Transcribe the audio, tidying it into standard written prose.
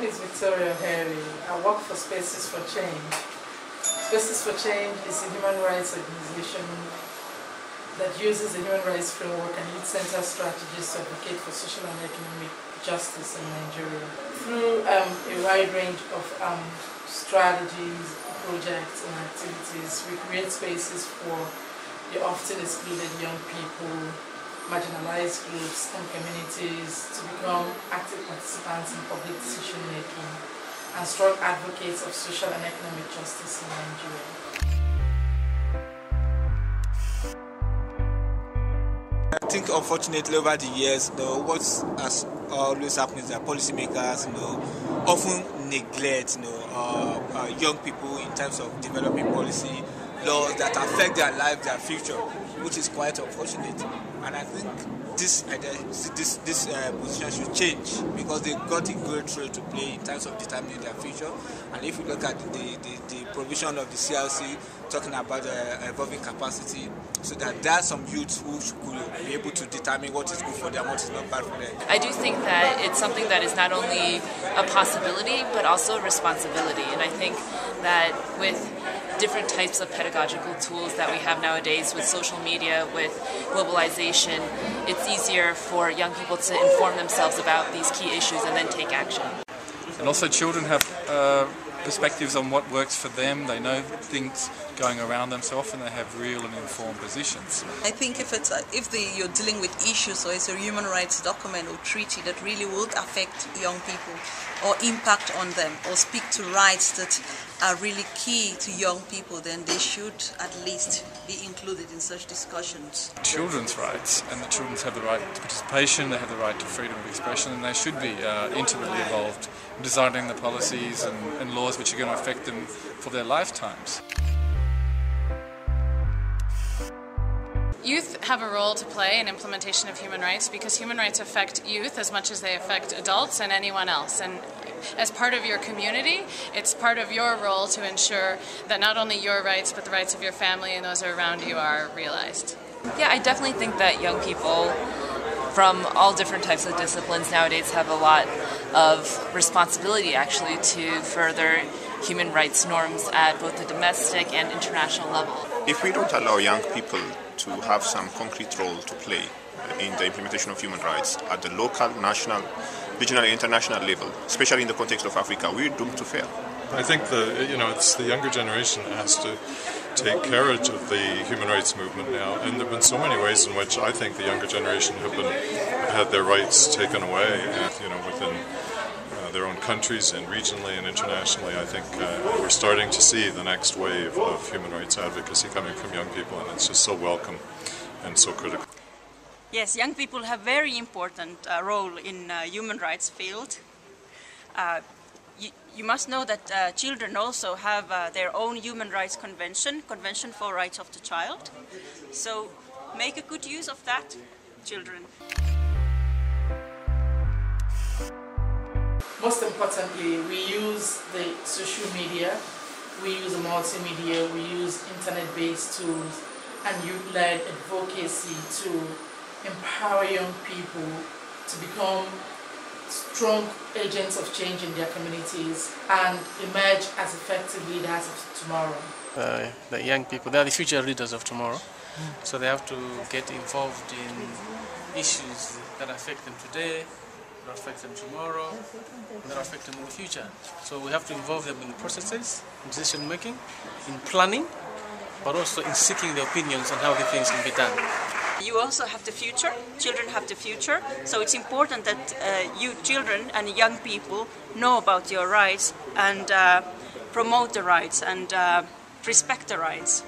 Ebenezer-Durojaiye. I work for Spaces for Change. Spaces for Change is a human rights organization that uses the human rights framework and youth-centered strategies to advocate for social and economic justice in Nigeria. Through a wide range of strategies, projects and activities, we create spaces for the often excluded young people, marginalized groups and communities to become active participants in public decision making and strong advocates of social and economic justice in Nigeria. I think unfortunately over the years, what has always happened is that policymakers, often neglect, young people in terms of developing policy laws that affect their lives, their future, which is quite unfortunate. And I think this position should change because they've got a great role to play in terms of determining their future. And if you look at the provision of the CLC, talking about evolving capacity, so that there are some youths who could be able to determine what is good for them, what is not bad for them. I do think that it's something that is not only a possibility, but also a responsibility. And I think that with different types of pedagogical tools that we have nowadays with social media, with globalization, it's easier for young people to inform themselves about these key issues and then take action. And also children have perspectives on what works for them. They know things going around them, so often they have real and informed positions. I think if you're dealing with issues or it's a human rights document or treaty that really would affect young people or impact on them or speak to rights that are really key to young people, then they should at least be included in such discussions. Children's rights, and the children have the right to participation, they have the right to freedom of expression, and they should be intimately involved in designing the policies and laws which are going to affect them for their lifetimes. Youth have a role to play in implementation of human rights because human rights affect youth as much as they affect adults and anyone else. And as part of your community, it's part of your role to ensure that not only your rights but the rights of your family and those around you are realized. Yeah, I definitely think that young people from all different types of disciplines nowadays have a lot of responsibility actually to further human rights norms at both the domestic and international level. If we don't allow young people to have some concrete role to play in the implementation of human rights at the local, national, regional and international level, especially in the context of Africa, we're doomed to fail. I think it's the younger generation that has to take carriage of the human rights movement now, and there have been so many ways in which I think the younger generation have had their rights taken away, within their own countries and regionally and internationally. I think we're starting to see the next wave of human rights advocacy coming from young people, and it's just so welcome and so critical. Yes, young people have very important role in human rights field. You must know that children also have their own human rights convention for rights of the child. So make a good use of that, children. Most importantly, we use the social media, we use the multimedia, we use internet-based tools and youth-led advocacy to empower young people to become strong agents of change in their communities and emerge as effective leaders of tomorrow. The young people, they are the future leaders of tomorrow, so they have to get involved in issues that affect them today, that affect them tomorrow, and that affect them in the future. So we have to involve them in processes, in decision making, in planning, but also in seeking the opinions on how the things can be done. You also have the future, children have the future, so it's important that you children and young people know about your rights and promote the rights and respect the rights.